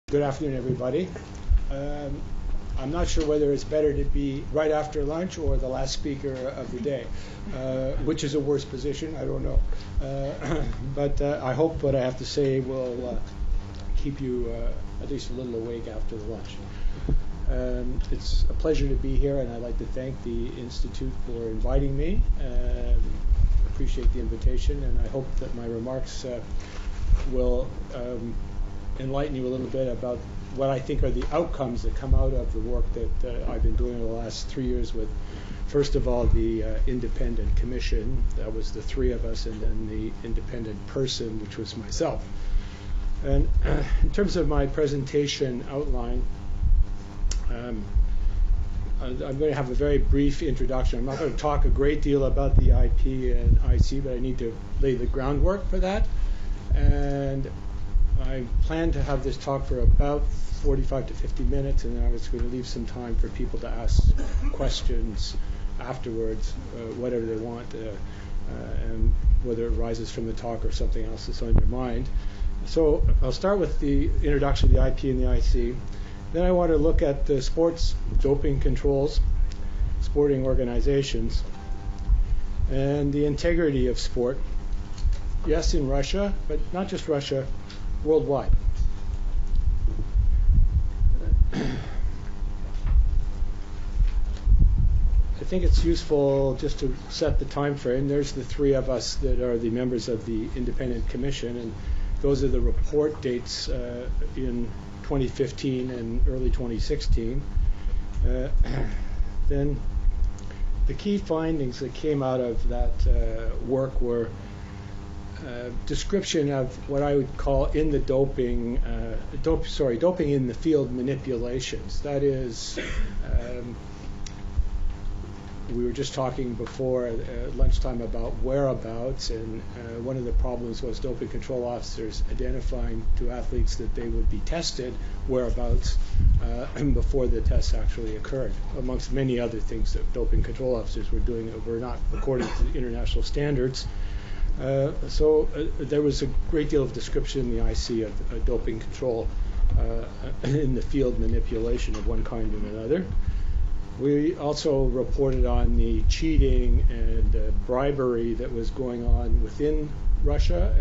Good afternoon, everybody. I'm not sure whether it's better to be right after lunch or the last speaker of the day, which is a worse position, I don't know. But I hope what I have to say will keep you at least a little awake after the lunch. It's a pleasure to be here, and I'd like to thank the Institute for inviting me. Appreciate the invitation, and I hope that my remarks will enlighten you a little bit about what I think are the outcomes that come out of the work that I've been doing over the last 3 years with, first of all, the independent commission. That was the three of us, and then the independent person, which was myself. And in terms of my presentation outline, I'm going to have a very brief introduction. I'm not going to talk a great deal about the IP and IC, but I need to lay the groundwork for that. And I plan to have this talk for about 45 to 50 minutes, and then I was going to leave some time for people to ask questions afterwards, whatever they want, and whether it arises from the talk or something else that's on your mind. So I'll start with the introduction of the IP and the IC. Then I want to look at the sports doping controls, sporting organizations, and the integrity of sport. Yes, in Russia, but not just Russia, worldwide. I think it's useful just to set the time frame. There's the three of us that are the members of the Independent Commission, and those are the report dates in 2015 and early 2016. Then the key findings that came out of that work were description of what I would call in the doping in the field manipulations. That is, we were just talking before at lunchtime about whereabouts, and one of the problems was doping control officers identifying to athletes that they would be tested whereabouts before the tests actually occurred, amongst many other things that doping control officers were doing that were not according to the international standards. So there was a great deal of description in the IC of doping control in the field manipulation of one kind and another. We also reported on the cheating and bribery that was going on within Russia.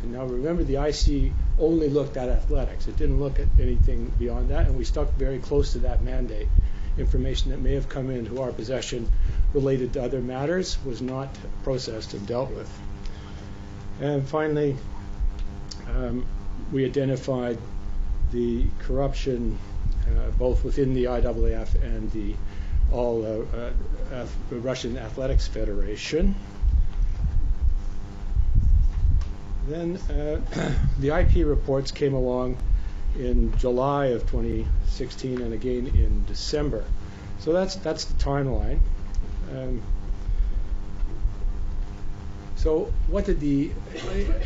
Now remember, the IC only looked at athletics. It didn't look at anything beyond that, and we stuck very close to that mandate. Information that may have come into our possession related to other matters was not processed and dealt with. And finally, we identified the corruption both within the IAAF and the Russian Athletics Federation. Then the IP reports came along in July of 2016 and again in December. So that's the timeline. So what did the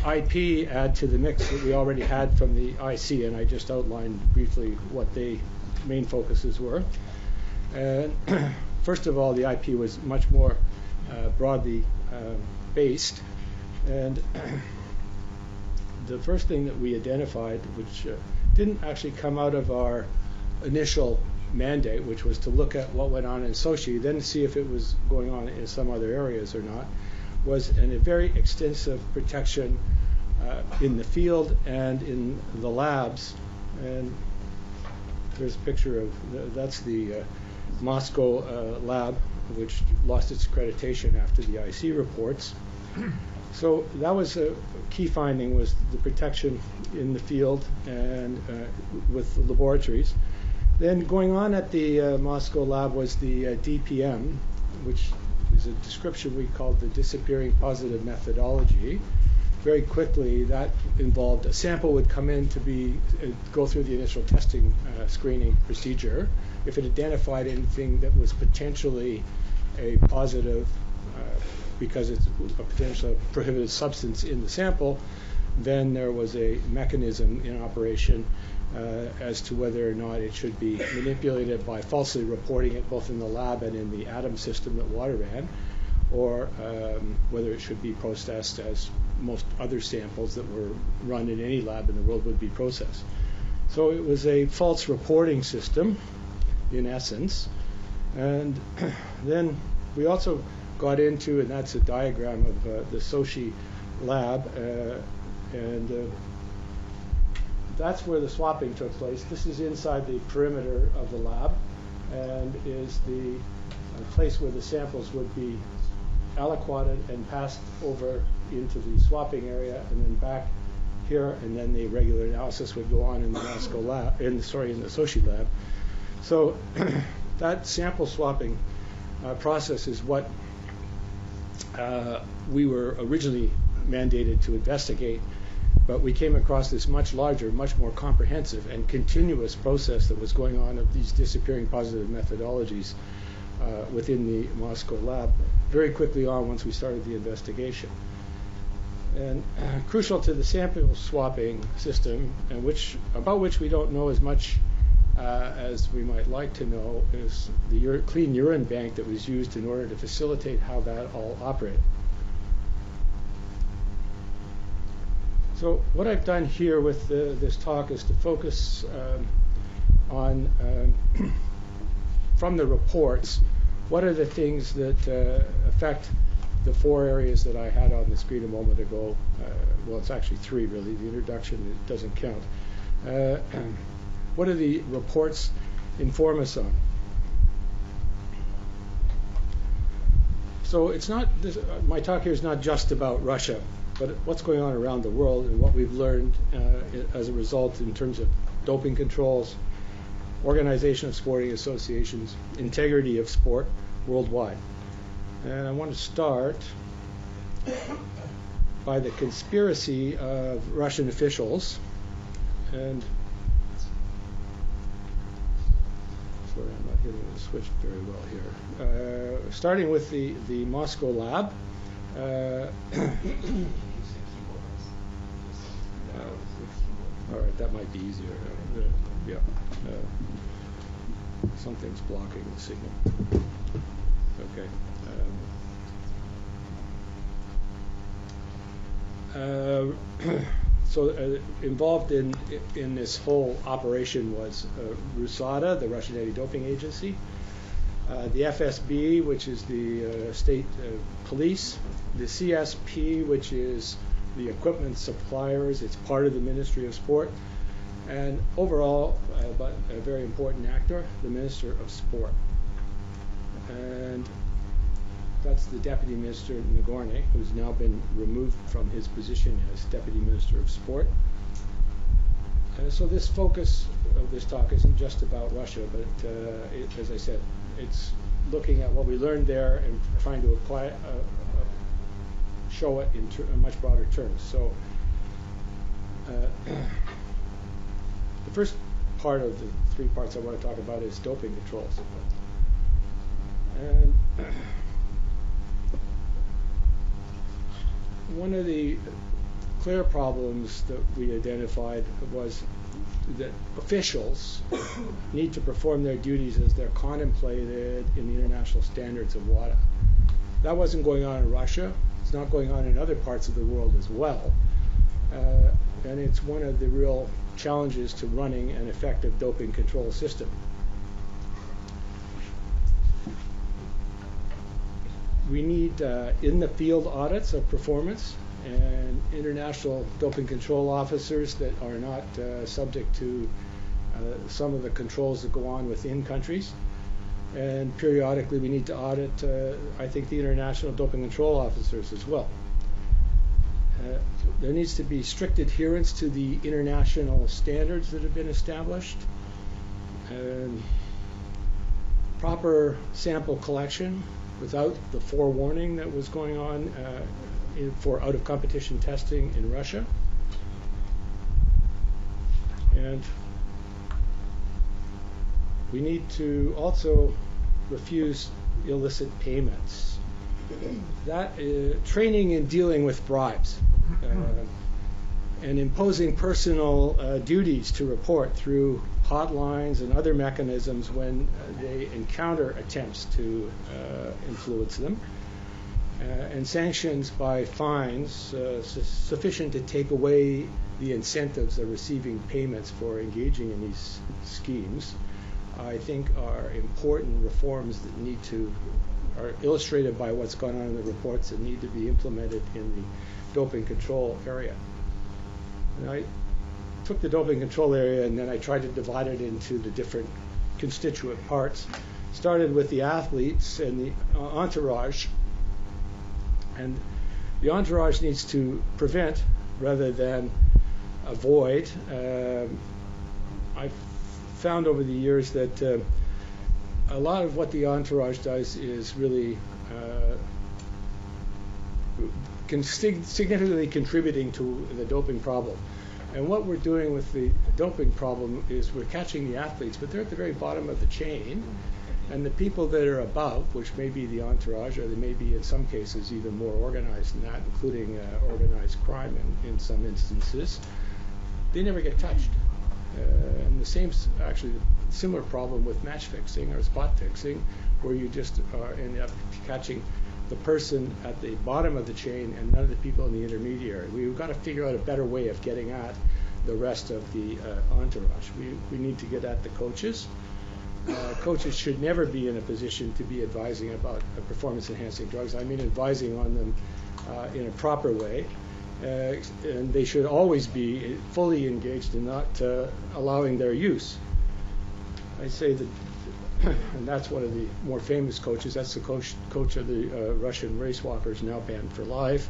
IP add to the mix that we already had from the IC? And I just outlined briefly what the main focuses were. And first of all, the IP was much more broadly based. And the first thing that we identified, which didn't actually come out of our initial mandate, which was to look at what went on in Sochi, then to see if it was going on in some other areas or not, was a very extensive protection in the field and in the labs. And there's a picture of that's the Moscow lab, which lost its accreditation after the IC reports. So that was a key finding, was the protection in the field and with the laboratories. Then going on at the Moscow lab was the DPM, which is a description we called the disappearing positive methodology. Very quickly, that involved a sample would come in to go through the initial testing screening procedure. If it identified anything that was potentially a positive, because it's a potential prohibited substance in the sample, then there was a mechanism in operation as to whether or not it should be manipulated by falsely reporting it both in the lab and in the ATOM system that WADA ran, or whether it should be processed as most other samples that were run in any lab in the world would be processed. So it was a false reporting system, in essence. And then we also got into, and that's a diagram of the Sochi lab, and that's where the swapping took place. This is inside the perimeter of the lab, and is the place where the samples would be aliquoted and passed over into the swapping area, and then back here, and then the regular analysis would go on in the Moscow lab, in the Sochi lab. So that sample swapping process is what we were originally mandated to investigate, but we came across this much larger, much more comprehensive and continuous process that was going on of these disappearing positive methodologies within the Moscow lab very quickly on once we started the investigation. And crucial to the sample swapping system, and about which we don't know as much as we might like to know, is the clean urine bank that was used in order to facilitate how that all operated. So what I've done here with this talk is to focus on, from the reports, what are the things that affect the 4 areas that I had on the screen a moment ago. Well, it's actually 3 really. The introduction, it doesn't count. What do the reports inform us on? So it's not, my talk here is not just about Russia, but what's going on around the world and what we've learned as a result in terms of doping controls, organization of sporting associations, integrity of sport worldwide. And I want to start by the conspiracy of Russian officials. And sorry, I'm not hitting the switch very well here. Starting with the Moscow lab. All right, that might be easier. Yeah. Something's blocking the signal. Okay. So involved in this whole operation was RUSADA, the Russian Anti-Doping Agency, the FSB, which is the state police, the CSP, which is the equipment suppliers. It's part of the Ministry of Sport, and overall, but a very important actor, the Minister of Sport. And that's the Deputy Minister Nagorny, who's now been removed from his position as Deputy Minister of Sport. So this focus of this talk isn't just about Russia, but as I said, it's looking at what we learned there and trying to apply, show it in much broader terms. So the first part of the 3 parts I want to talk about is doping controls. And one of the clear problems that we identified was that officials need to perform their duties as they're contemplated in the international standards of WADA. That wasn't going on in Russia. It's not going on in other parts of the world as well. And it's one of the real challenges to running an effective doping control system. We need in-the-field audits of performance and international doping control officers that are not subject to some of the controls that go on within countries. And periodically we need to audit, I think, the international doping control officers as well. There needs to be strict adherence to the international standards that have been established. Proper sample collection without the forewarning that was going on for out-of-competition testing in Russia. And we need to also refuse illicit payments. That training in dealing with bribes and imposing personal duties to report through hotlines and other mechanisms when they encounter attempts to influence them, and sanctions by fines sufficient to take away the incentives of receiving payments for engaging in these schemes, I think are important reforms that are illustrated by what's gone on in the reports and need to be implemented in the doping control area. And I took the doping control area and then I tried to divide it into the different constituent parts. Started with the athletes and the entourage. And the entourage needs to prevent rather than avoid. I've found over the years that a lot of what the entourage does is really significantly contributing to the doping problem. And what we're doing with the doping problem is we're catching the athletes, but they're at the very bottom of the chain. And the people that are above, which may be the entourage, or they may be in some cases even more organized than that, including organized crime in some instances, they never get touched. And the same, actually, similar problem with match fixing or spot fixing, where you just end up catching the person at the bottom of the chain and none of the people in the intermediary. We've got to figure out a better way of getting at the rest of the entourage. We need to get at the coaches. Coaches should never be in a position to be advising about performance-enhancing drugs. I mean advising on them in a proper way. And they should always be fully engaged in not allowing their use. I say that, and that's one of the more famous coaches. That's the coach of the Russian race walkers, now banned for life.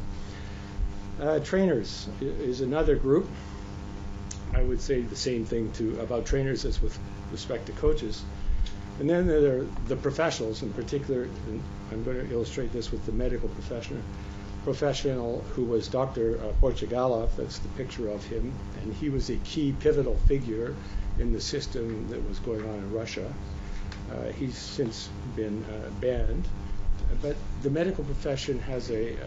Trainers is another group. I would say the same thing about trainers as with respect to coaches. And then there are the professionals in particular, and I'm going to illustrate this with the medical professional who was Dr. Portugalov. That's the picture of him, and he was a key pivotal figure in the system that was going on in Russia. He's since been banned, but the medical profession has a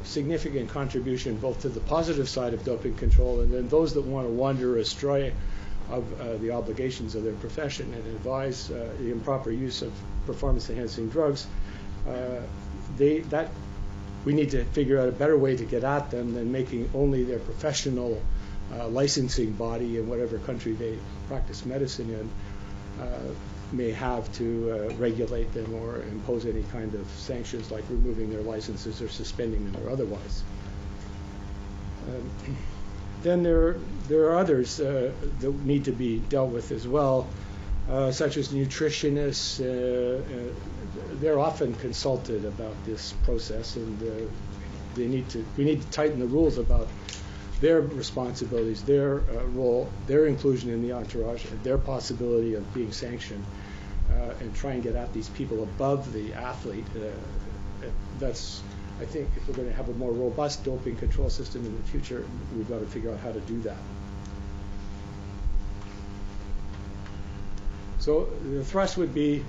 significant contribution both to the positive side of doping control and then those that want to wander astray of the obligations of their profession and advise the improper use of performance-enhancing drugs. We need to figure out a better way to get at them than making only their professional licensing body in whatever country they practice medicine in may have to regulate them or impose any kind of sanctions like removing their licenses or suspending them or otherwise. Then there are others that need to be dealt with as well, such as nutritionists. They're often consulted about this process, and we need to tighten the rules about their responsibilities, their role, their inclusion in the entourage, and their possibility of being sanctioned, and try and get at these people above the athlete. I think if we're going to have a more robust doping control system in the future, we've got to figure out how to do that. So the thrust would be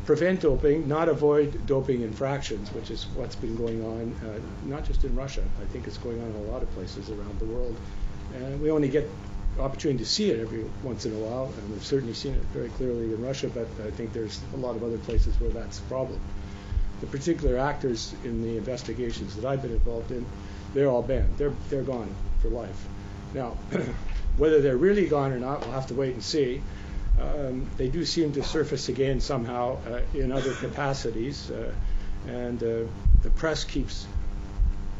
prevent doping, not avoid doping infractions, which is what's been going on, not just in Russia. I think it's going on in a lot of places around the world. And we only get opportunity to see it every once in a while, and we've certainly seen it very clearly in Russia, but I think there's a lot of other places where that's a problem. The particular actors in the investigations that I've been involved in, they're all banned. They're gone for life. Now, whether they're really gone or not, we'll have to wait and see. They do seem to surface again somehow in other capacities, and the press keeps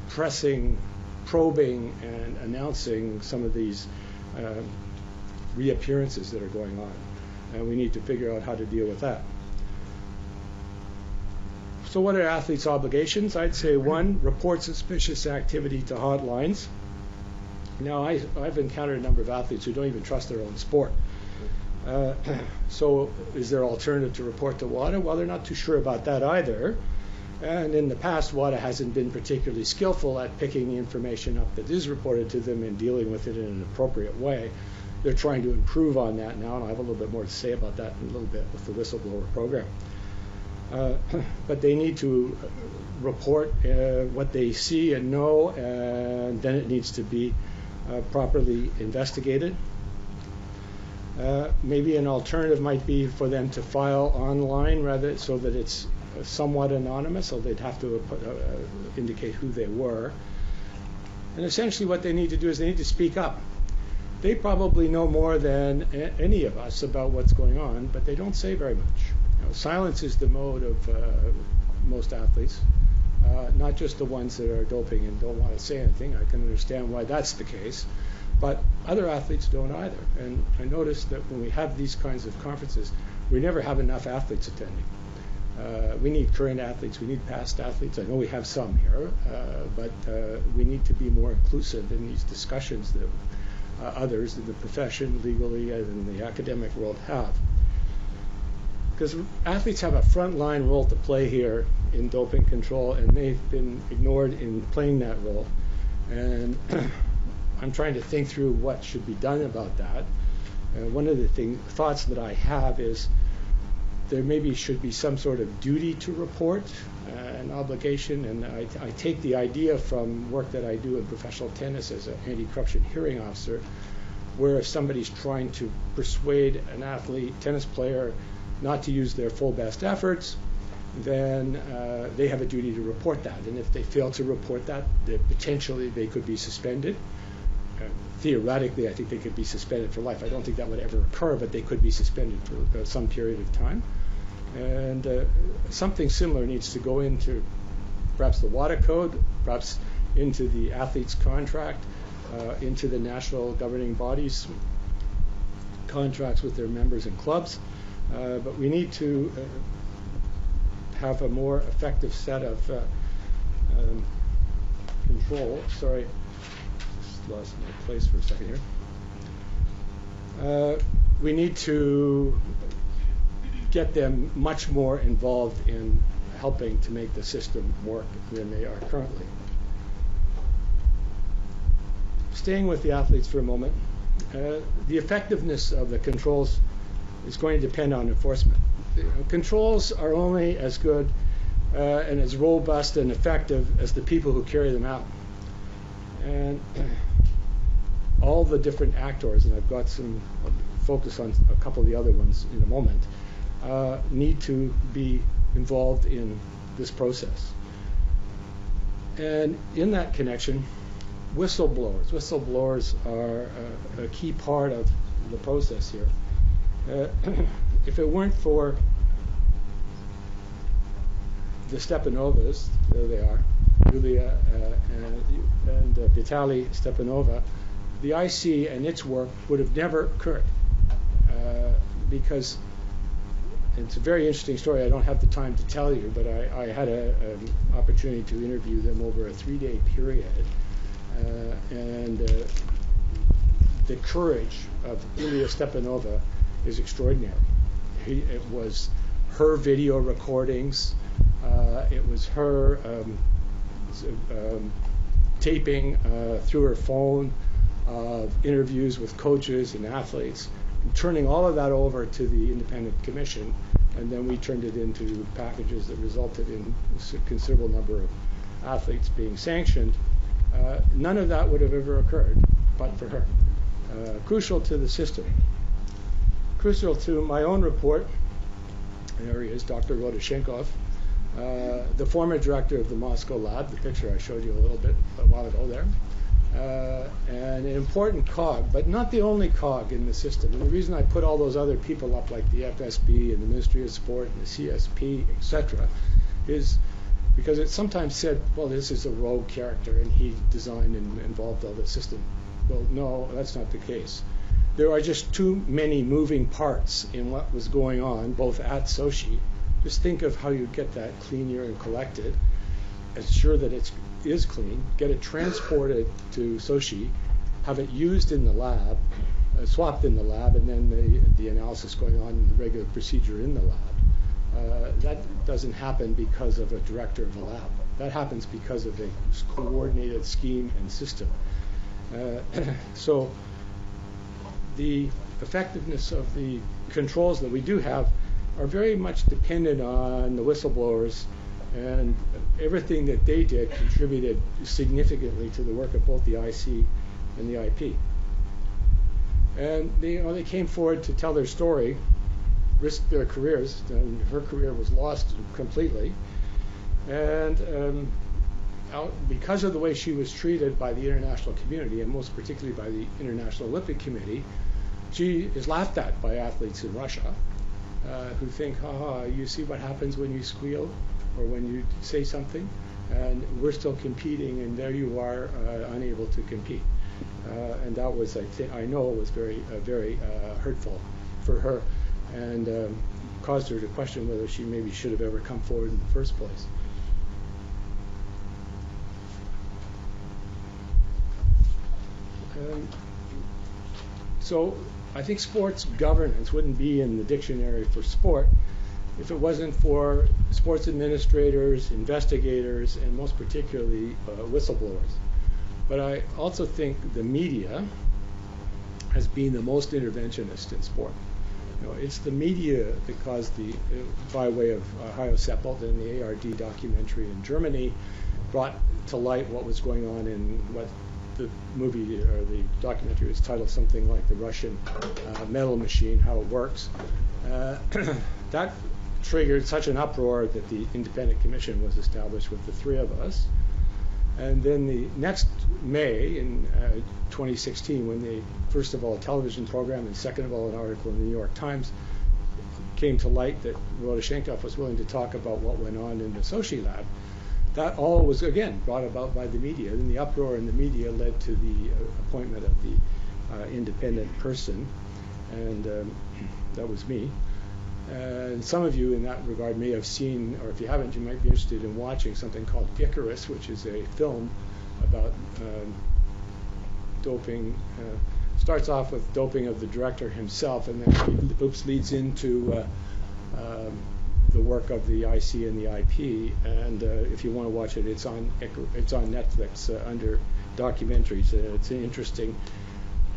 probing and announcing some of these reappearances that are going on, and we need to figure out how to deal with that. So what are athletes' obligations? I'd say one, report suspicious activity to hotlines. Now, I've encountered a number of athletes who don't even trust their own sport. So is there an alternative to report to WADA? Well, they're not too sure about that either. And in the past, WADA hasn't been particularly skillful at picking the information up that is reported to them and dealing with it in an appropriate way. They're trying to improve on that now, and I'll have a little bit more to say about that in a little bit with the whistleblower program. But they need to report what they see and know, and then it needs to be properly investigated. Maybe an alternative might be for them to file online rather so that it's somewhat anonymous, so they'd have to indicate who they were. And essentially what they need to do is they need to speak up. They probably know more than any of us about what's going on, but they don't say very much. Silence is the mode of most athletes, not just the ones that are doping and don't want to say anything. I can understand why that's the case, but other athletes don't either. And I noticed that when we have these kinds of conferences, we never have enough athletes attending. We need current athletes, we need past athletes. I know we have some here, but we need to be more inclusive in these discussions that others in the profession, legally, and in the academic world have. Because athletes have a frontline role to play here in doping control, and they've been ignored in playing that role. And I'm trying to think through what should be done about that. One of the thoughts that I have is there maybe should be some sort of duty to report, an obligation, and I take the idea from work that I do in professional tennis as an anti-corruption hearing officer, where if somebody's trying to persuade an athlete, tennis player, not to use their full best efforts, then they have a duty to report that. And if they fail to report that, potentially they could be suspended. Theoretically, I think they could be suspended for life. I don't think that would ever occur, but they could be suspended for some period of time. And something similar needs to go into perhaps the WADA code, perhaps into the athlete's contract, into the national governing bodies' contracts with their members and clubs. But we need to have a more effective set of control. Sorry, just lost my place for a second here. We need to get them much more involved in helping to make the system work than they are currently. Staying with the athletes for a moment, the effectiveness of the controls is going to depend on enforcement. Controls are only as good and as robust and effective as the people who carry them out. And all the different actors, and I've got some focus on a couple of the other ones in a moment, need to be involved in this process. And in that connection, whistleblowers are a key part of the process here. If it weren't for the Stepanovas, there they are, Yulia and Vitaly Stepanova, the IC and its work would have never occurred because it's a very interesting story. I don't have the time to tell you, but I had an opportunity to interview them over a 3-day period, and the courage of Yulia Stepanova is extraordinary. It was her video recordings, it was her taping through her phone of interviews with coaches and athletes, and turning all of that over to the independent commission, and then we turned it into packages that resulted in a considerable number of athletes being sanctioned. None of that would have ever occurred but for her. Crucial to the system. Crucial to my own report, there he is, Dr. Rodoshenkov, the former director of the Moscow lab, the picture I showed you a little bit a while ago there, and an important cog, but not the only cog in the system. And the reason I put all those other people up, like the FSB and the Ministry of Sport and the CSP, etc., is because it's sometimes said, well, this is a rogue character and he designed and involved all the system. Well, no, that's not the case. There are just too many moving parts in what was going on, both at Sochi. Just think of how you get that clean and collected, ensure that it is clean, get it transported to Sochi, have it used in the lab, swapped in the lab, and then the analysis going on in the regular procedure in the lab. That doesn't happen because of a director of a lab. That happens because of a coordinated scheme and system. So the effectiveness of the controls that we do have are very much dependent on the whistleblowers, and everything that they did contributed significantly to the work of both the IC and the IP. And they came forward to tell their story, risked their careers, and her career was lost completely. And because of the way she was treated by the international community, and most particularly by the International Olympic Committee, she is laughed at by athletes in Russia who think, haha, you see what happens when you squeal or when you say something, and we're still competing, and there you are, unable to compete. And that was, I know, was very hurtful for her, and caused her to question whether she maybe should have ever come forward in the first place. So I think sports governance wouldn't be in the dictionary for sport if it wasn't for sports administrators, investigators, and most particularly whistleblowers. But I also think the media has been the most interventionist in sport. You know, it's the media that caused by way of Ohio Seppelt and the ARD documentary in Germany, brought to light what was going on in what the movie or the documentary is titled something like The Russian Metal Machine, how it works. That triggered such an uproar that the independent commission was established with the three of us. And then the next May in 2016, when the first of all a television program and second of all an article in the New York Times came to light that Rodoshenkov was willing to talk about what went on in the Sochi lab, that all was again brought about by the media. And the uproar in the media led to the appointment of the independent person, and that was me. And some of you in that regard may have seen, or if you haven't, you might be interested in watching something called Icarus, which is a film about doping. Starts off with doping of the director himself, and then leads into the work of the IC and the IP. And if you want to watch it, it's on Netflix under documentaries. It's an interesting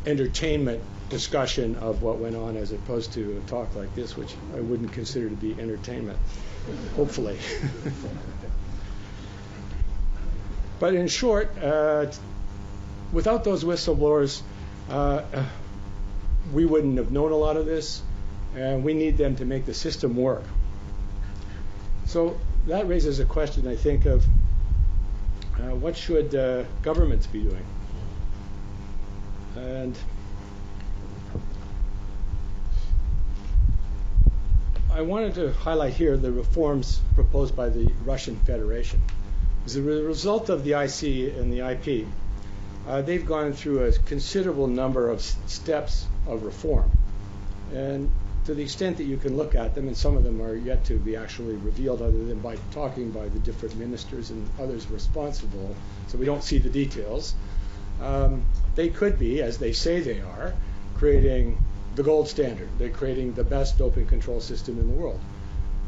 entertainment discussion of what went on, as opposed to a talk like this, which I wouldn't consider to be entertainment, hopefully. But in short, without those whistleblowers, we wouldn't have known a lot of this, and we need them to make the system work. So that raises a question, I think, of what should governments be doing? And I wanted to highlight here the reforms proposed by the Russian Federation. As a result of the IC and the IP, they've gone through a considerable number of steps of reform. And to the extent that you can look at them, and some of them are yet to be actually revealed other than by talking by the different ministers and others responsible, so we don't see the details, they could be, as they say they are, creating the gold standard. They're creating the best doping control system in the world.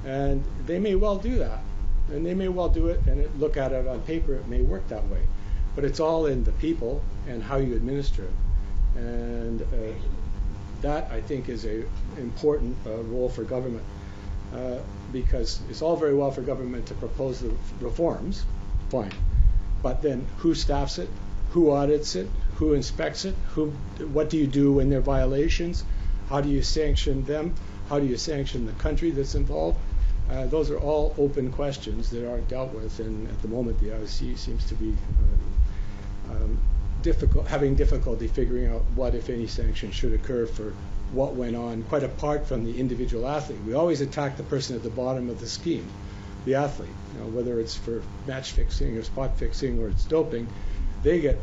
And they may well do that. And they may well do it, and look at it on paper, it may work that way. But it's all in the people and how you administer it. And that, I think, is an important role for government, because it's all very well for government to propose the reforms, fine. But then who staffs it? Who audits it? Who inspects it? What do you do when there are violations? How do you sanction them? How do you sanction the country that's involved? Those are all open questions that aren't dealt with, and at the moment the IOC seems to be having difficulty figuring out what, if any, sanctions should occur for what went on, quite apart from the individual athlete. We always attack the person at the bottom of the scheme, the athlete. You know, whether it's for match fixing or spot fixing or it's doping, they get,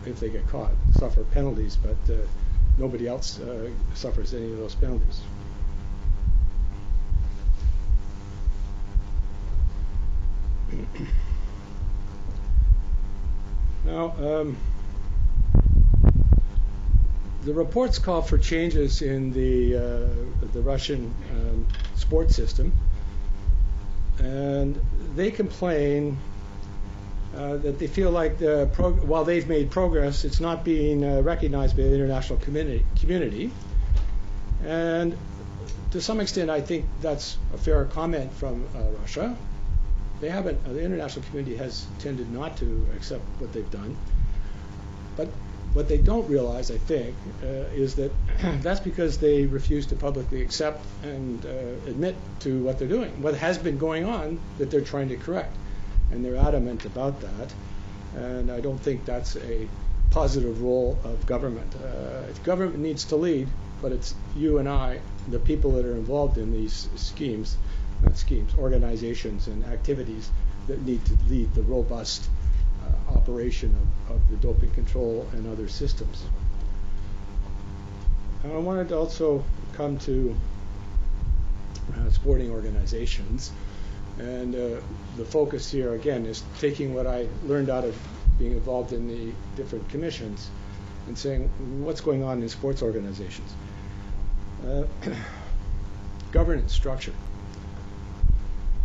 if they get caught, suffer penalties, but nobody else suffers any of those penalties. Now, the reports call for changes in the Russian sports system, and they complain that they feel like while they've made progress, it's not being recognized by the international community. And to some extent, I think that's a fair comment from Russia. The international community has tended not to accept what they've done. But what they don't realize, I think, is that that's because they refuse to publicly accept and admit to what they're doing, what has been going on that they're trying to correct. and they're adamant about that. And I don't think that's a positive role of government. Government needs to lead, but it's you and I, the people that are involved in these organizations and activities that need to lead the robust operation of the doping control and other systems. I wanted to also come to sporting organizations, and the focus here again is taking what I learned out of being involved in the different commissions and saying what's going on in sports organizations. Governance structure.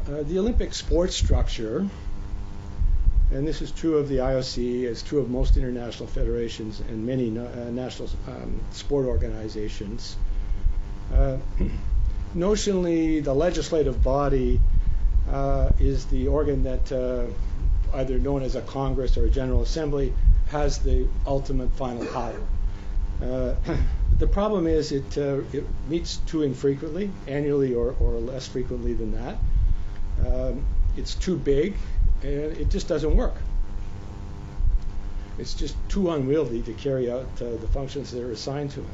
The Olympic sports structure, and this is true of the IOC, it's true of most international federations and many national sport organizations. Notionally, the legislative body is the organ that, either known as a Congress or a General Assembly, has the ultimate final power. The problem is it meets too infrequently, annually or less frequently than that. It's too big, and it just doesn't work. It's just too unwieldy to carry out the functions that are assigned to it.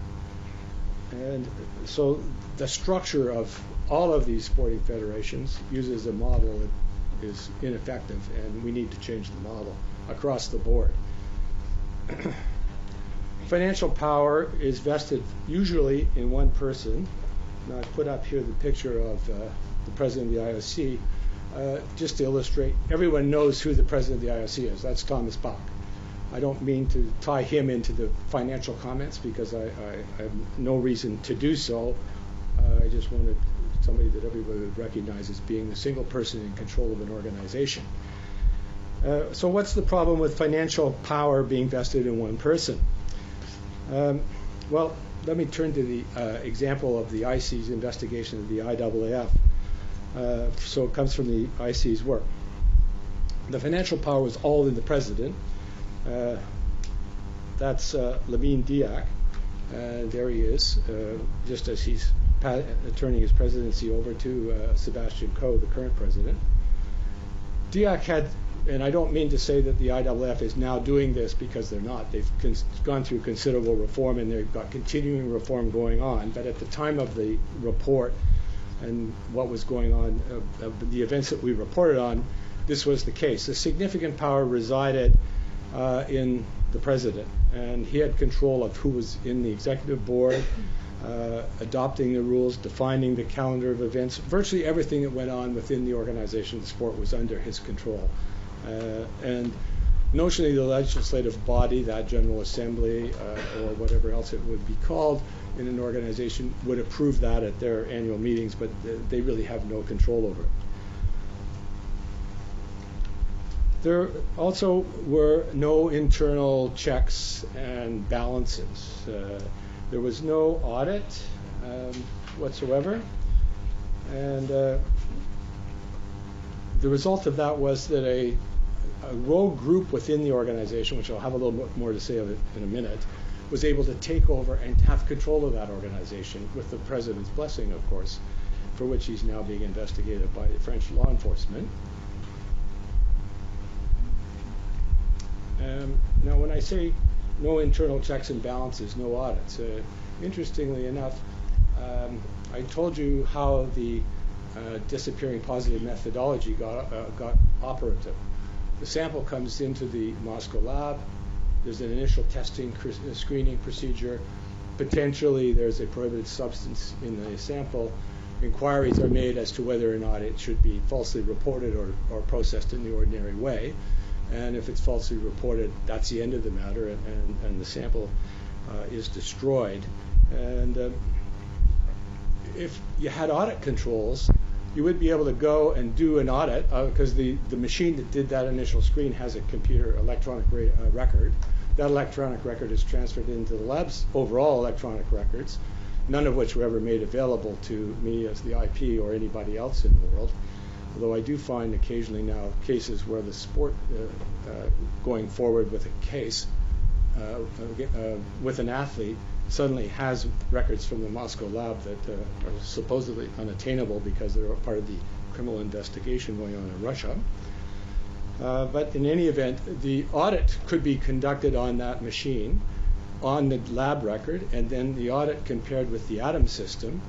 And so the structure of all of these sporting federations uses a model that is ineffective, and we need to change the model across the board. Financial power is vested usually in one person. Now, I put up here the picture of the president of the IOC, just to illustrate. Everyone knows who the president of the IOC is. That's Thomas Bach. I don't mean to tie him into the financial comments because I have no reason to do so. I just wanted somebody that everybody would recognize as being the single person in control of an organization. So what's the problem with financial power being vested in one person? Well, let me turn to the example of the IC's investigation of the IAAF. So it comes from the IC's work. The financial power was all in the president. That's Levine Diak. There he is, just as he's turning his presidency over to Sebastian Coe, the current president. Diak had, and I don't mean to say that the IAAF is now doing this because they're not. They've gone through considerable reform and they've got continuing reform going on. But at the time of the report and what was going on, the events that we reported on, this was the case. The significant power resided in the president, and he had control of who was in the executive board, adopting the rules, defining the calendar of events. Virtually everything that went on within the organization of the sport was under his control. And notionally, the legislative body, that General Assembly, or whatever else it would be called in an organization, would approve that at their annual meetings, but they really have no control over it. There also were no internal checks and balances. There was no audit whatsoever, and the result of that was that a rogue group within the organization, which I'll have a little bit more to say of it in a minute, was able to take over and have control of that organization with the president's blessing, of course, for which he's now being investigated by the French law enforcement. Now, when I say no internal checks and balances, no audits, interestingly enough, I told you how the disappearing positive methodology got operative. The sample comes into the Moscow lab. There's an initial testing screening procedure. Potentially, there's a prohibited substance in the sample. Inquiries are made as to whether or not it should be falsely reported or processed in the ordinary way. And if it's falsely reported, that's the end of the matter, and the sample is destroyed. And if you had audit controls, you would be able to go and do an audit, because the machine that did that initial screen has a computer electronic record. That electronic record is transferred into the lab's overall electronic records, none of which were ever made available to me as the IP or anybody else in the world. Although I do find occasionally now cases where the sport going forward with a case with an athlete suddenly has records from the Moscow lab that are supposedly unattainable because they're part of the criminal investigation going on in Russia. But in any event, the audit could be conducted on that machine, on the lab record, and then the audit compared with the ATOM system.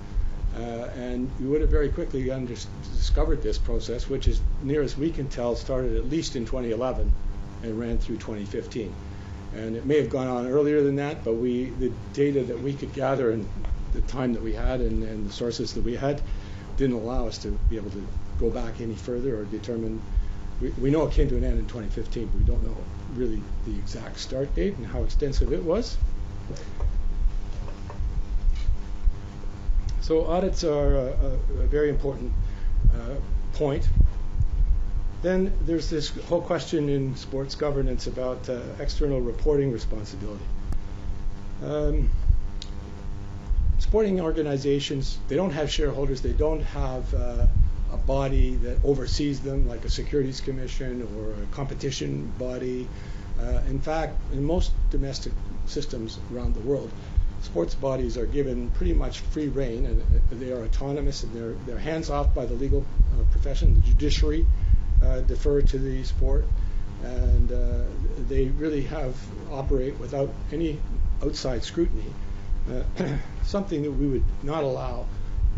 And you would have very quickly discovered this process, which, as near as we can tell, started at least in 2011 and ran through 2015. And it may have gone on earlier than that, but the data that we could gather and the time that we had and the sources that we had didn't allow us to be able to go back any further or determine. We know it came to an end in 2015, but we don't know really the exact start date and how extensive it was. So audits are a very important point. Then there's this whole question in sports governance about external reporting responsibility. Sporting organizations, they don't have shareholders, they don't have a body that oversees them, like a securities commission or a competition body. In fact, in most domestic systems around the world, sports bodies are given pretty much free rein, and they are autonomous, and they're hands off by the legal profession. The judiciary defer to the sport, and they really operate without any outside scrutiny, something that we would not allow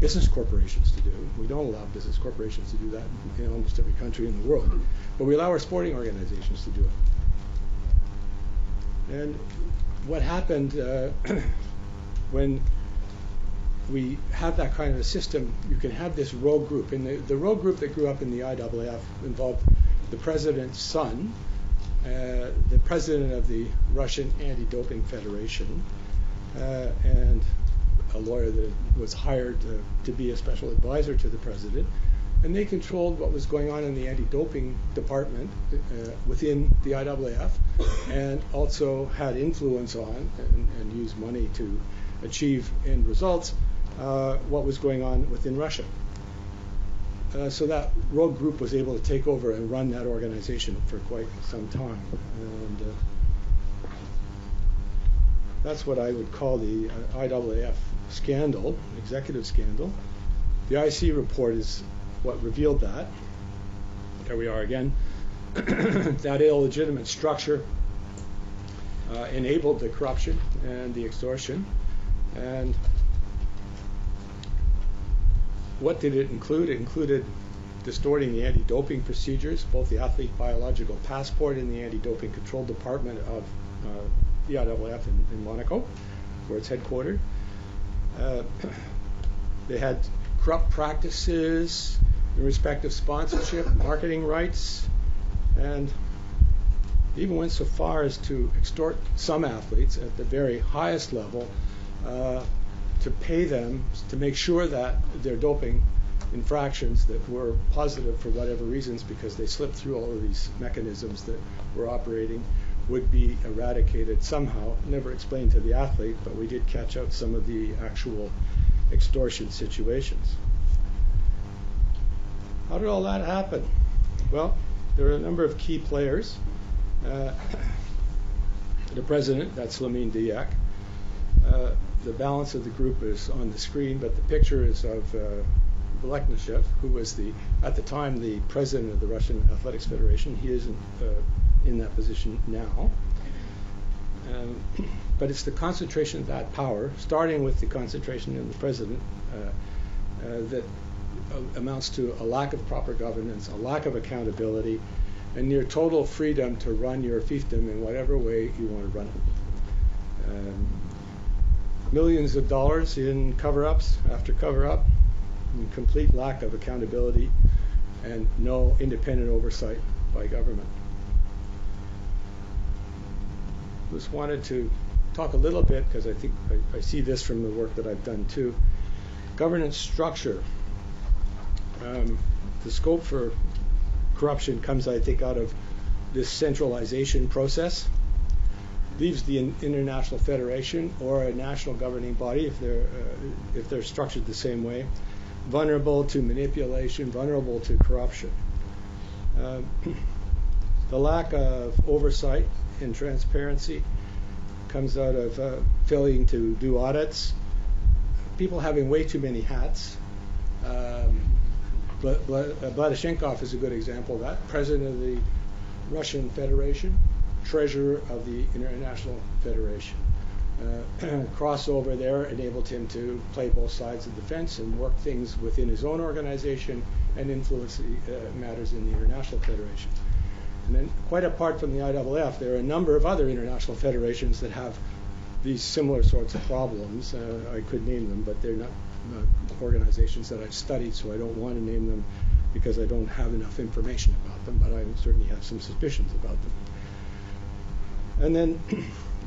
business corporations to do. We don't allow business corporations to do that in almost every country in the world, but we allow our sporting organizations to do it. And what happened when we have that kind of a system, you can have this rogue group. And the rogue group that grew up in the IAAF involved the president's son, the president of the Russian Anti-Doping Federation, and a lawyer that was hired to be a special advisor to the president. And they controlled what was going on in the anti-doping department within the IAAF, and also had influence on and used money to achieve end results what was going on within Russia. So that rogue group was able to take over and run that organization for quite some time. And that's what I would call the IAAF scandal, executive scandal. The IC report is what revealed that. There we are again. That illegitimate structure enabled the corruption and the extortion. And what did it include? It included distorting the anti-doping procedures, both the athlete biological passport and the anti-doping control department of the IAAF in Monaco, where it's headquartered. They had corrupt practices in respect of sponsorship, marketing rights, and even went so far as to extort some athletes at the very highest level to pay them to make sure that their doping infractions that were positive for whatever reasons, because they slipped through all of these mechanisms that were operating, would be eradicated somehow. Never explained to the athlete, but we did catch out some of the actual extortion situations. How did all that happen? Well, there are a number of key players. The president, that's Lamin Diak. The balance of the group is on the screen, but the picture is of Beleknishev, who was at the time the president of the Russian Athletics Federation. He isn't in that position now. But it's the concentration of that power, starting with the concentration in the president, that amounts to a lack of proper governance, a lack of accountability, and near total freedom to run your fiefdom in whatever way you want to run it. Millions of dollars in cover-ups after cover-up, and complete lack of accountability, and no independent oversight by government. Just wanted to talk a little bit, because I think I see this from the work that I've done too. Governance structure. The scope for corruption comes, I think, out of this centralization process. Leaves the international federation or a national governing body, if they're structured the same way, vulnerable to manipulation, vulnerable to corruption. The lack of oversight and transparency comes out of failing to do audits, people having way too many hats. Vladishenkov is a good example of that. President of the Russian Federation, treasurer of the International Federation. Crossover there enabled him to play both sides of the fence and work things within his own organization and influence matters in the International Federation. And then, quite apart from the IWF, there are a number of other international federations that have these similar sorts of problems. I could name them, but they're not organizations that I've studied, so I don't want to name them because I don't have enough information about them, but I certainly have some suspicions about them. And then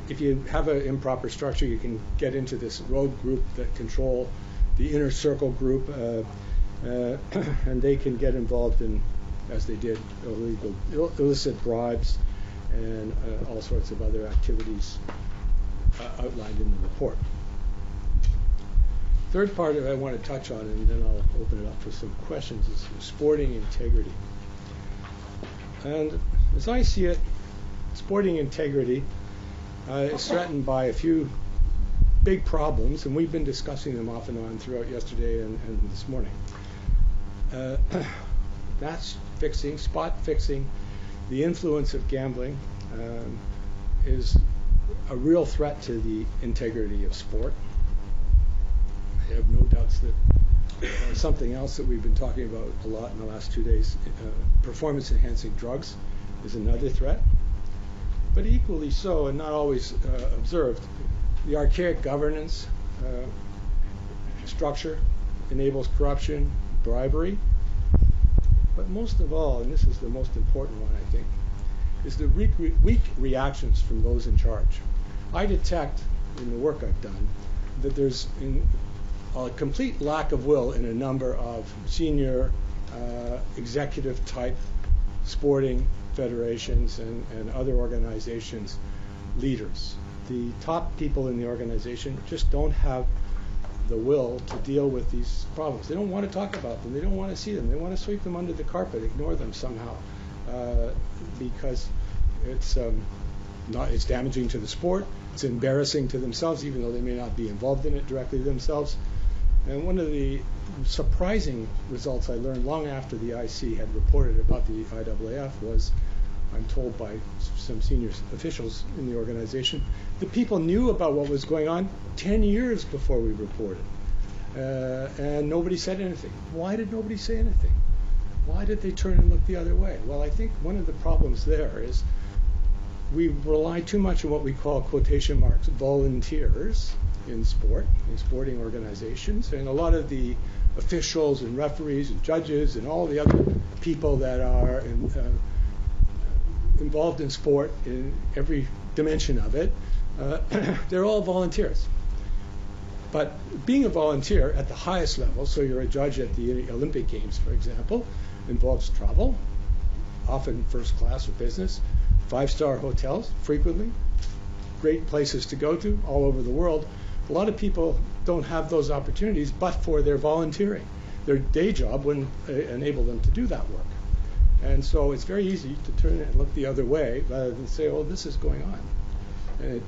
if you have an improper structure, you can get into this rogue group that control the inner circle group, and they can get involved in, as they did, illicit bribes and all sorts of other activities outlined in the report. Third part that I want to touch on, and then I'll open it up for some questions, is sporting integrity. And as I see it, sporting integrity is threatened by a few big problems, and we've been discussing them off and on throughout yesterday and this morning. Match fixing, spot fixing, the influence of gambling is a real threat to the integrity of sport. I have no doubts that something else that we've been talking about a lot in the last 2 days, performance-enhancing drugs, is another threat. But equally so, and not always observed, the archaic governance structure enables corruption, bribery. But most of all, and this is the most important one, I think, is the weak reactions from those in charge. I detect in the work I've done that there's a complete lack of will in a number of senior executive type sporting federations and other organizations leaders. The top people in the organization just don't have the will to deal with these problems. They don't want to talk about them. They don't want to see them. They want to sweep them under the carpet, ignore them somehow, because it's damaging to the sport. It's embarrassing to themselves, even though they may not be involved in it directly themselves. And one of the surprising results I learned long after the IC had reported about the IAAF was, I'm told by some senior officials in the organization, that people knew about what was going on 10 years before we reported. And nobody said anything. Why did nobody say anything? Why did they turn and look the other way? Well, I think one of the problems there is we rely too much on what we call, quotation marks, volunteers in sport, in sporting organizations, and a lot of the officials and referees and judges and all the other people that are involved in sport in every dimension of it, they're all volunteers. But being a volunteer at the highest level, so you're a judge at the Olympic Games, for example, involves travel, often first class or business, 5-star hotels frequently, great places to go to all over the world. A lot of people don't have those opportunities but for their volunteering. Their day job wouldn't enable them to do that work. And so it's very easy to turn and look the other way rather than say, oh, this is going on. And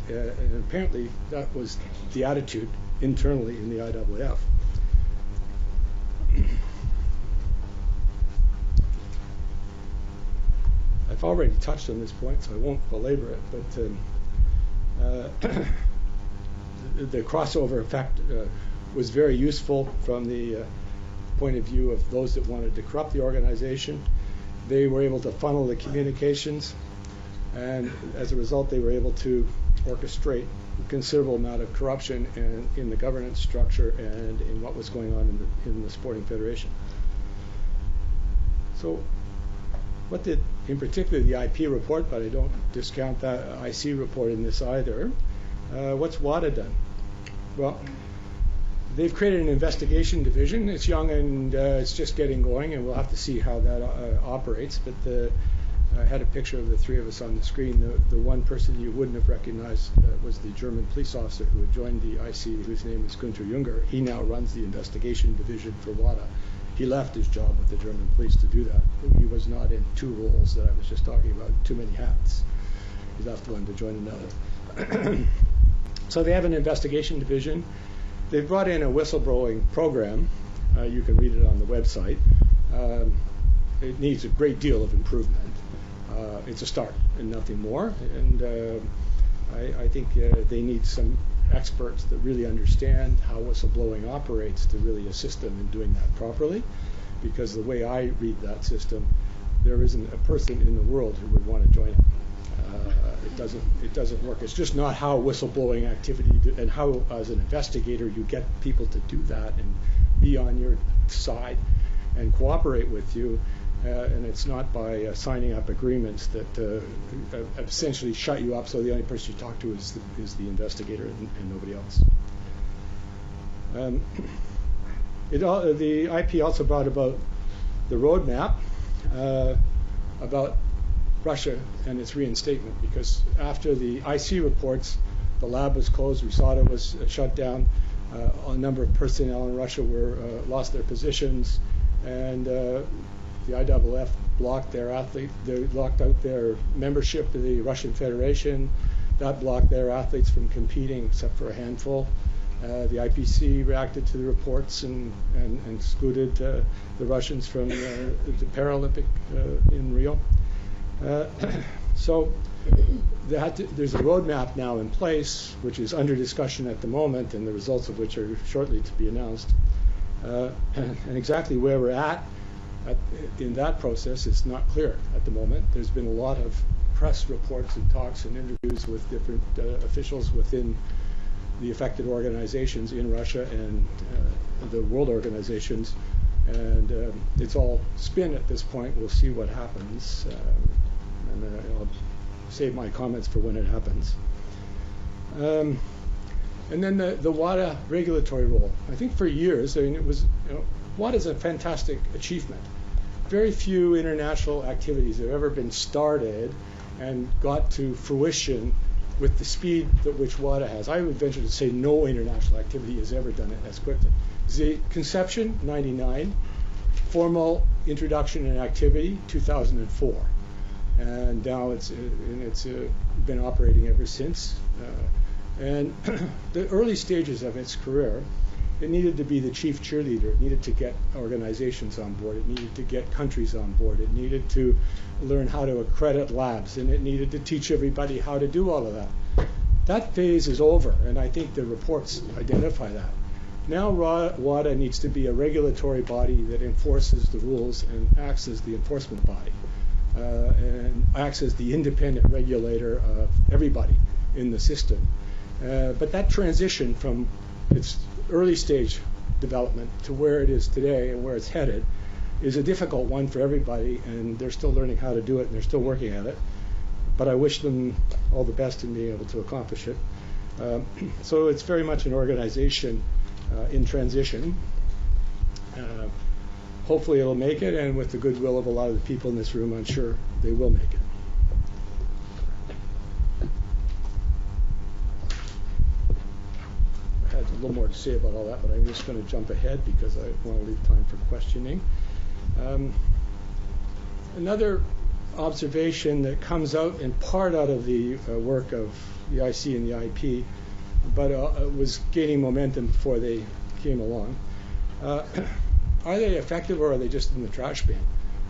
apparently that was the attitude internally in the IAAF. I've already touched on this point, so I won't belabor it, but the crossover effect was very useful from the point of view of those that wanted to corrupt the organization. They were able to funnel the communications, and as a result, they were able to orchestrate a considerable amount of corruption in the governance structure and in what was going on in the sporting federation. So what did, in particular, the IP report, but I don't discount that IC report in this either, what's WADA done? Well, they've created an investigation division. It's young and it's just getting going, and we'll have to see how that operates. But I had a picture of the three of us on the screen. The one person you wouldn't have recognized was the German police officer who had joined the IC, whose name is Günther Junger. He now runs the investigation division for WADA. He left his job with the German police to do that. He was not in two roles that I was just talking about, too many hats. He left one to join another. So they have an investigation division. They've brought in a whistleblowing program. You can read it on the website. It needs a great deal of improvement. it's a start and nothing more. And I think they need some experts that really understand how whistleblowing operates to really assist them in doing that properly. Because the way I read that system, there isn't a person in the world who would want to join it. It doesn't work. It's just not how whistleblowing activity and how, as an investigator, you get people to do that and be on your side and cooperate with you. And it's not by signing up agreements that essentially shut you up, so the only person you talk to is the investigator and nobody else. The IP also brought about the roadmap about Russia and its reinstatement, because after the IC reports, the lab was closed, USADA was shut down, a number of personnel in Russia lost their positions, and the ISLJ blocked their they locked out their membership to the Russian Federation. That blocked their athletes from competing, except for a handful. The IPC reacted to the reports and excluded the Russians from the Paralympic in Rio. So there's a roadmap now in place, which is under discussion at the moment, and the results of which are shortly to be announced. And exactly where we're at in that process is not clear at the moment. There's been a lot of press reports and talks and interviews with different officials within the affected organizations in Russia and the world organizations, and it's all spin at this point. We'll see what happens, and I'll save my comments for when it happens. And then the WADA regulatory role. I think for years, it was, WADA is a fantastic achievement. Very few international activities have ever been started and got to fruition with the speed at which WADA has. I would venture to say no international activity has ever done it as quickly. The conception, 99, formal introduction and activity, 2004. And now it's been operating ever since. And the early stages of its career, it needed to be the chief cheerleader. It needed to get organizations on board. It needed to get countries on board. It needed to learn how to accredit labs, and it needed to teach everybody how to do all of that. That phase is over, and I think the reports identify that. Now WADA needs to be a regulatory body that enforces the rules and acts as the enforcement body, and acts as the independent regulator of everybody in the system. But that transition from its early stage development to where it is today and where it's headed is a difficult one for everybody, and they're still learning how to do it, and they're still working at it. But I wish them all the best in being able to accomplish it. So it's very much an organization in transition. Hopefully it'll make it, and with the goodwill of a lot of the people in this room, I'm sure they will make it. I had a little more to say about all that, but I'm just going to jump ahead because I want to leave time for questioning. Another observation that comes out in part out of the work of the IC and the IP, but was gaining momentum before they came along. Are they effective, or are they just in the trash bin?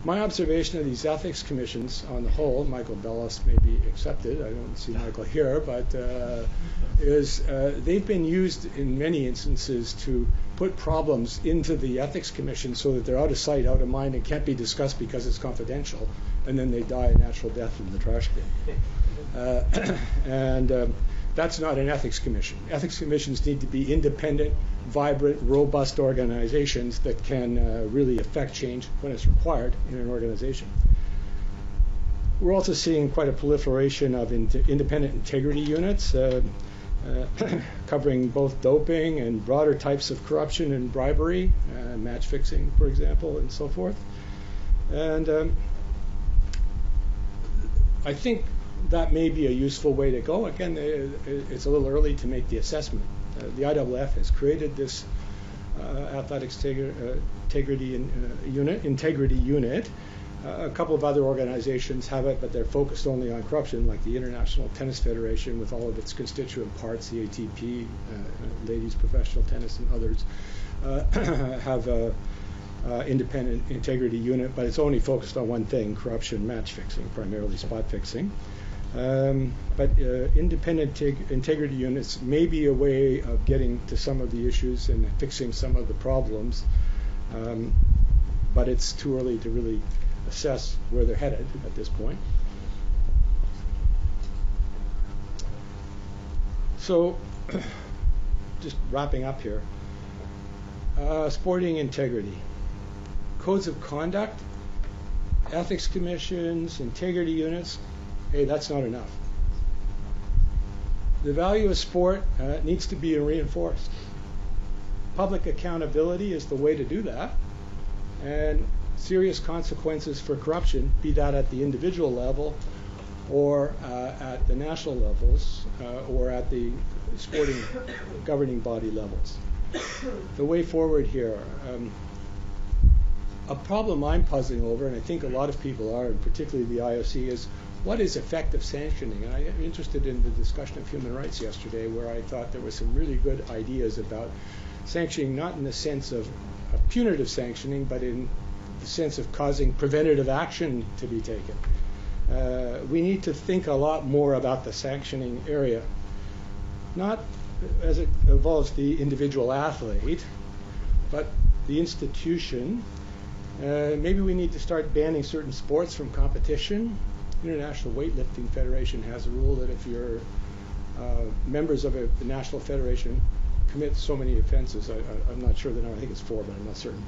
My observation of these ethics commissions on the whole, Michael Bellos may be accepted, I don't see Michael here, but is they've been used in many instances to put problems into the ethics commission so that they're out of sight, out of mind, and can't be discussed because it's confidential, and then they die a natural death in the trash bin. And that's not an ethics commission. Ethics commissions need to be independent, vibrant, robust organizations that can really affect change when it's required in an organization. We're also seeing quite a proliferation of independent integrity units, covering both doping and broader types of corruption and bribery, match fixing, for example, and so forth. And I think that may be a useful way to go. Again, it's a little early to make the assessment. The IWF has created this athletics integrity unit. A couple of other organizations have it, but they're focused only on corruption, like the International Tennis Federation with all of its constituent parts, the ATP, ladies professional tennis, and others have independent integrity unit, but it's only focused on one thing: corruption, match fixing, primarily spot fixing. But independent integrity units may be a way of getting to some of the issues and fixing some of the problems, but it's too early to really assess where they're headed at this point. So, just wrapping up here, sporting integrity. Codes of conduct, ethics commissions, integrity units, hey, that's not enough. The value of sport needs to be reinforced. Public accountability is the way to do that, and serious consequences for corruption, be that at the individual level or at the national levels or at the sporting governing body levels. The way forward here, a problem I'm puzzling over, and I think a lot of people are, and particularly the IOC, is what is effective sanctioning? And I'm interested in the discussion of human rights yesterday, where I thought there were some really good ideas about sanctioning, not in the sense of punitive sanctioning, but in the sense of causing preventative action to be taken. We need to think a lot more about the sanctioning area, not as it involves the individual athlete, but the institution. Maybe we need to start banning certain sports from competition. International Weightlifting Federation has a rule that if you're members of the national federation commit so many offenses, I'm not sure the number, I think it's 4, but I'm not certain,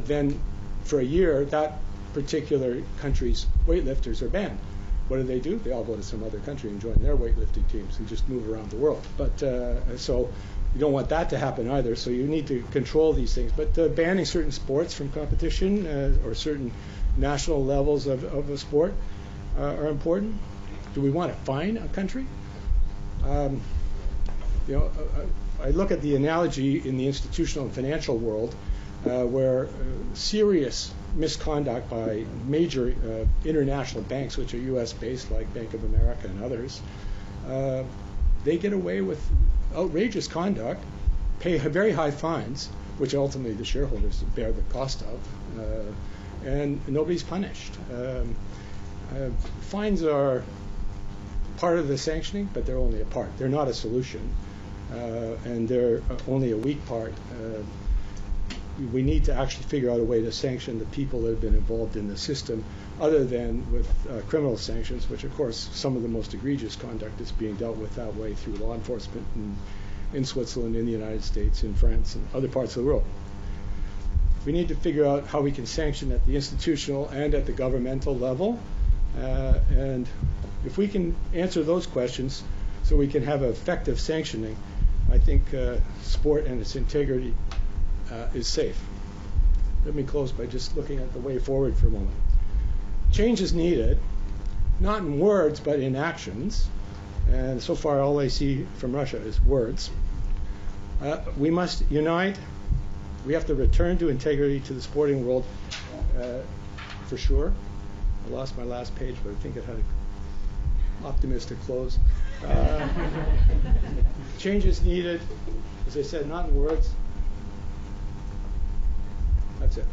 then for a year that particular country's weightlifters are banned. What do? They all go to some other country and join their weightlifting teams and just move around the world. But so you don't want that to happen either, so you need to control these things. But banning certain sports from competition or certain national levels of a sport are important. Do we want to fine a country? I look at the analogy in the institutional and financial world where serious misconduct by major international banks, which are U.S. based, like Bank of America and others, they get away with outrageous conduct, pay very high fines, which ultimately the shareholders bear the cost of, and nobody's punished. Fines are part of the sanctioning, but they're only a part. They're not a solution, and they're only a weak part. We need to actually figure out a way to sanction the people that have been involved in the system, other than with criminal sanctions, which of course some of the most egregious conduct is being dealt with that way through law enforcement in Switzerland, in the United States, in France, and other parts of the world. We need to figure out how we can sanction at the institutional and at the governmental level, and if we can answer those questions so we can have effective sanctioning, I think sport and its integrity is safe. Let me close by just looking at the way forward for a moment. Change is needed, not in words, but in actions. And so far, all I see from Russia is words. We must unite. We have to return to integrity to the sporting world, for sure. I lost my last page, but I think it had an optimistic close. Change is needed, as I said, not in words. That's it.